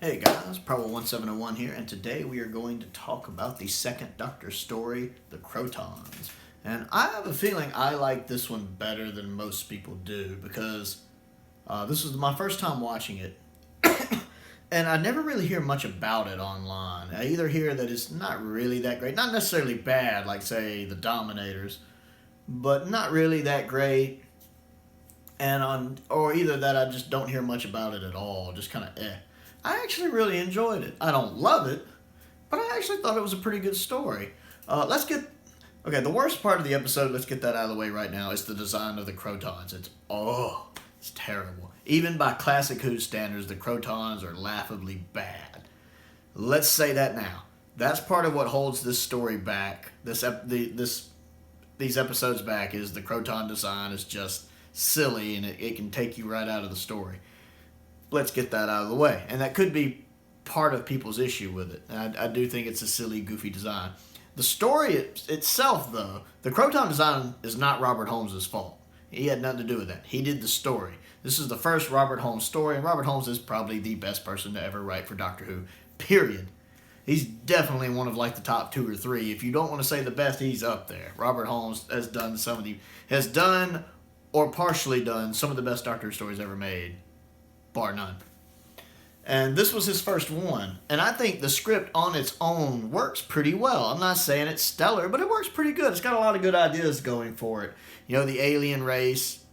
Hey guys, Prowl 1701 here, and today we are going to talk about the second Doctor story, the Krotons. And I have a feeling I like this one better than most people do because this was my first time watching it, and I never really hear much about it online. I either hear that it's not really that great, not necessarily bad, like say the Dominators, but not really that great, or either that I just don't hear much about it at all, just kind of eh. I actually really enjoyed it. I don't love it, but I actually thought it was a pretty good story. The worst part of the episode, let's get that out of the way right now, is the design of the Krotons. It's terrible. Even by classic Who standards, the Krotons are laughably bad. Let's say that now. That's part of what holds this story back, these episodes back, is the Kroton design is just silly and it can take you right out of the story. Let's get that out of the way. And that could be part of people's issue with it. I do think it's a silly, goofy design. The story itself, though, the Kroton design is not Robert Holmes' fault. He had nothing to do with that. He did the story. This is the first Robert Holmes story, and Robert Holmes is probably the best person to ever write for Doctor Who, period. He's definitely one of like the top 2 or 3. If you don't want to say the best, he's up there. Robert Holmes has done or partially done some of the best Doctor Who stories ever made. Bar none. And this was his first one. And I think the script on its own works pretty well. I'm not saying it's stellar, but it works pretty good. It's got a lot of good ideas going for it. You know, the alien race,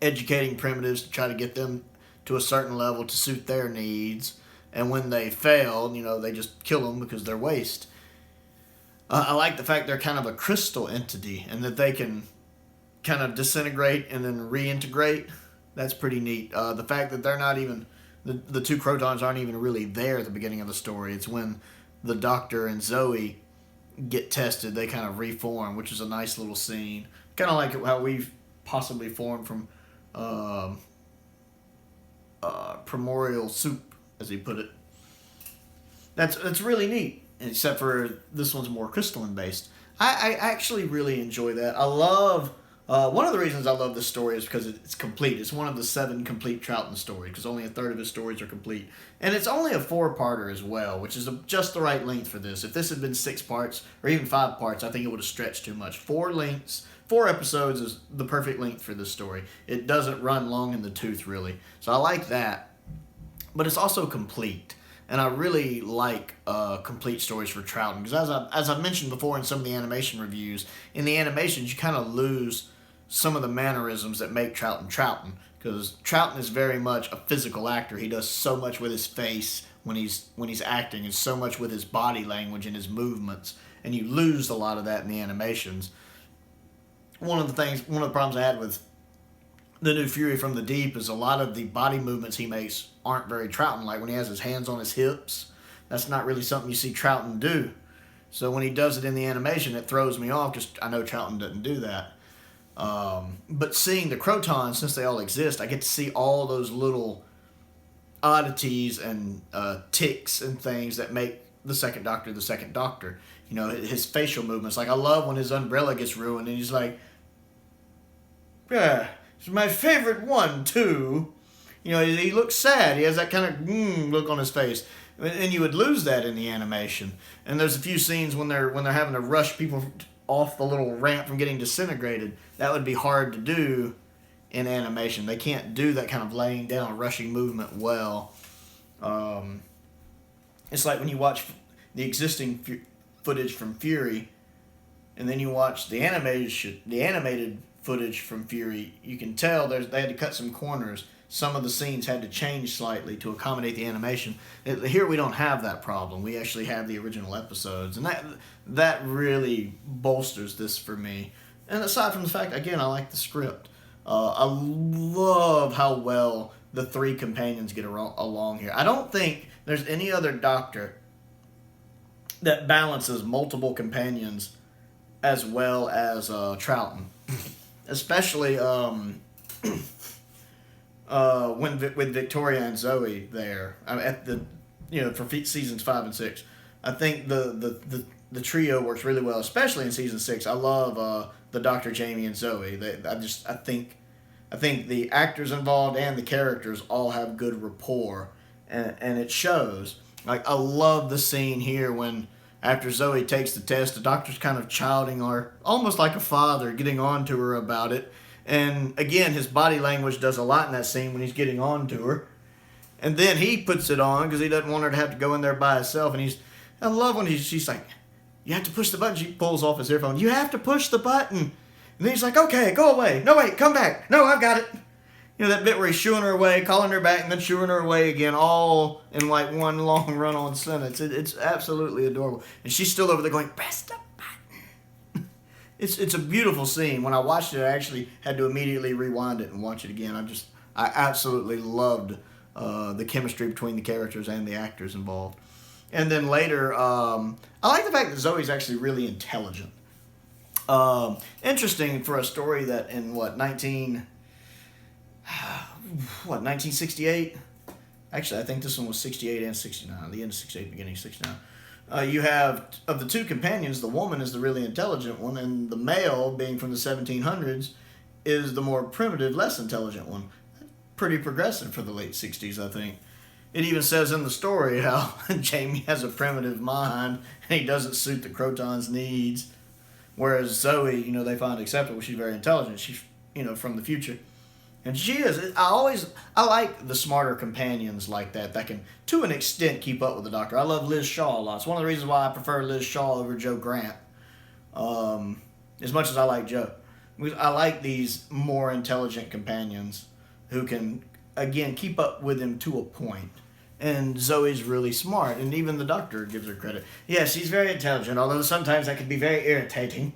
educating primitives to try to get them to a certain level to suit their needs. And when they fail, they just kill them because they're waste. I like the fact they're kind of a crystal entity and that they can kind of disintegrate and then reintegrate. That's pretty neat. The fact that they're not even, the 2 Krotons aren't even really there at the beginning of the story. It's when the Doctor and Zoe get tested, they kind of reform, which is a nice little scene. Kind of like how we've possibly formed from primordial soup, as he put it. That's really neat, except for this one's more crystalline based. I actually really enjoy that. I love... one of the reasons I love this story is because it's complete. It's one of the 7 complete Troughton stories, because only a third of his stories are complete. And it's only a 4-parter as well, which is just the right length for this. If this had been 6 parts, or even 5 parts, I think it would have stretched too much. 4 episodes is the perfect length for this story. It doesn't run long in the tooth, really. So I like that. But it's also complete. And I really like complete stories for Troughton, because as I've mentioned before in some of the animation reviews, in the animations you kind of lose some of the mannerisms that make Troughton, because Troughton is very much a physical actor. He does so much with his face when he's acting, and so much with his body language and his movements, and you lose a lot of that in the animations. One of the problems I had with the new Fury from the Deep is a lot of the body movements he makes aren't very Troughton, like when he has his hands on his hips. That's not really something you see Troughton do. So when he does it in the animation, it throws me off, because I know Troughton doesn't do that. But seeing the Krotons, since they all exist, I get to see all those little oddities and tics and things that make the second Doctor the second Doctor. His facial movements. Like, I love when his umbrella gets ruined and he's like, yeah, it's my favorite one too. He looks sad. He has that kind of look on his face. And you would lose that in the animation. And there's a few scenes when they're having to rush people off the little ramp from getting disintegrated. That would be hard to do in animation. They can't do that kind of laying down, rushing movement well. It's like when you watch the existing footage from Fury, and then you watch the animated footage from Fury, you can tell they had to cut some corners. Some of the scenes had to change slightly to accommodate the animation. Here we don't have that problem. We actually have the original episodes, and that really bolsters this for me. And aside from the fact, again, I like the script. I love how well the 3 companions get along here. I don't think there's any other Doctor that balances multiple companions as well as Troughton. Especially with Victoria and Zoe there at the for seasons 5 and 6. I think the trio works really well, especially in season 6. I love the Dr. Jamie and Zoe. I think the actors involved and the characters all have good rapport, and it shows. Like, I love the scene here when, after Zoe takes the test, the doctor's kind of chiding her, almost like a father, getting on to her about it. And again, his body language does a lot in that scene when he's getting on to her. And then he puts it on because he doesn't want her to have to go in there by herself. And I love when she's like, you have to push the button. She pulls off his earphone. You have to push the button. And then he's like, okay, go away. No, wait, come back. No, I've got it. You know, that bit where he's shooing her away, calling her back, and then shooing her away again, all in like one long run-on sentence. It's absolutely adorable. And she's still over there going, press the button. It's a beautiful scene. When I watched it, I actually had to immediately rewind it and watch it again. I absolutely loved the chemistry between the characters and the actors involved. And then later, I like the fact that Zoe's actually really intelligent. Interesting for a story that in 1968? Actually, I think this one was 68 and 69. The end of 68, beginning of 69. You have, of the two companions, the woman is the really intelligent one, and the male, being from the 1700s, is the more primitive, less intelligent one. Pretty progressive for the late 60s, I think. It even says in the story how Jamie has a primitive mind, and he doesn't suit the Krotons' needs. Whereas Zoe, they find acceptable. She's very intelligent. She's, from the future. And she is. I like the smarter companions like that can, to an extent, keep up with the Doctor. I love Liz Shaw a lot. It's one of the reasons why I prefer Liz Shaw over Joe Grant. As much as I like Joe. I like these more intelligent companions who can, again, keep up with him to a point. And Zoe's really smart, and even the Doctor gives her credit. Yeah, she's very intelligent, although sometimes that can be very irritating.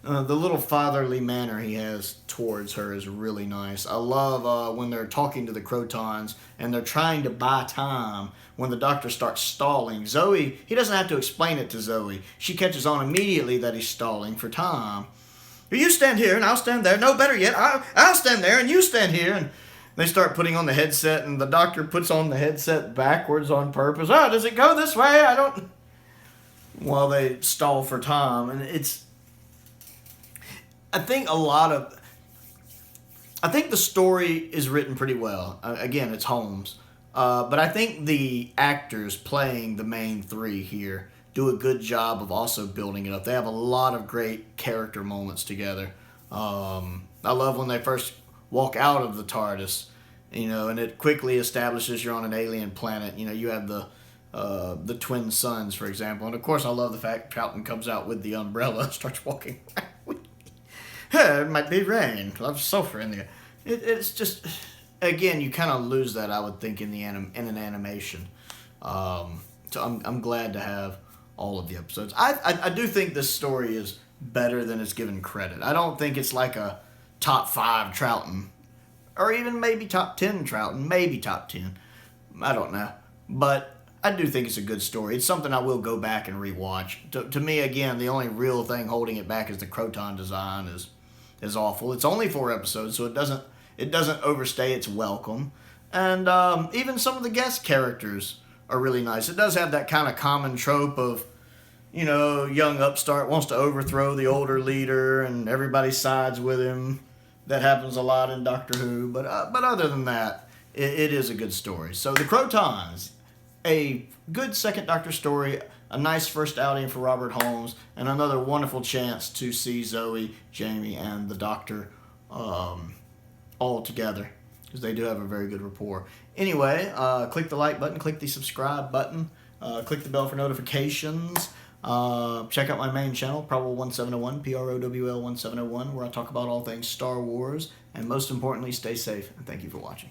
The little fatherly manner he has towards her is really nice. I love when they're talking to the Krotons and they're trying to buy time. When the Doctor starts stalling, Zoe, he doesn't have to explain it to Zoe. She catches on immediately that he's stalling for time. You stand here and I'll stand there. No, better yet, I'll stand there and you stand here. And they start putting on the headset, and the Doctor puts on the headset backwards on purpose. Oh, does it go this way? I don't... While they stall for time. And I think the story is written pretty well. Again, it's Holmes. But I think the actors playing the main three here do a good job of also building it up. They have a lot of great character moments together. I love when they first walk out of the TARDIS, and it quickly establishes you're on an alien planet. You have the twin suns, for example. And, of course, I love the fact Troughton comes out with the umbrella and starts walking around. It might be rain. Lots of sulfur in there. It's just, again, you kind of lose that, I would think, in an animation. So I'm glad to have all of the episodes. I do think this story is better than it's given credit. I don't think it's like a top 5 Troughton, or even maybe top 10 Troughton, maybe top 10. I don't know. But I do think it's a good story. It's something I will go back and rewatch. To me, again, the only real thing holding it back is the Kroton design is awful. It's only 4 episodes, so it doesn't overstay its welcome. And even some of the guest characters are really nice. It does have that kind of common trope of, young upstart wants to overthrow the older leader and everybody sides with him. That happens a lot in Doctor Who. But other than that, it is a good story. So the Krotons, a good second Doctor story, a nice first outing for Robert Holmes, and another wonderful chance to see Zoe, Jamie, and the Doctor all together, because they do have a very good rapport. Anyway, click the like button, click the subscribe button, click the bell for notifications. Check out my main channel, Prowl 1701, PROWL 1701, where I talk about all things Star Wars, and most importantly, stay safe, and thank you for watching.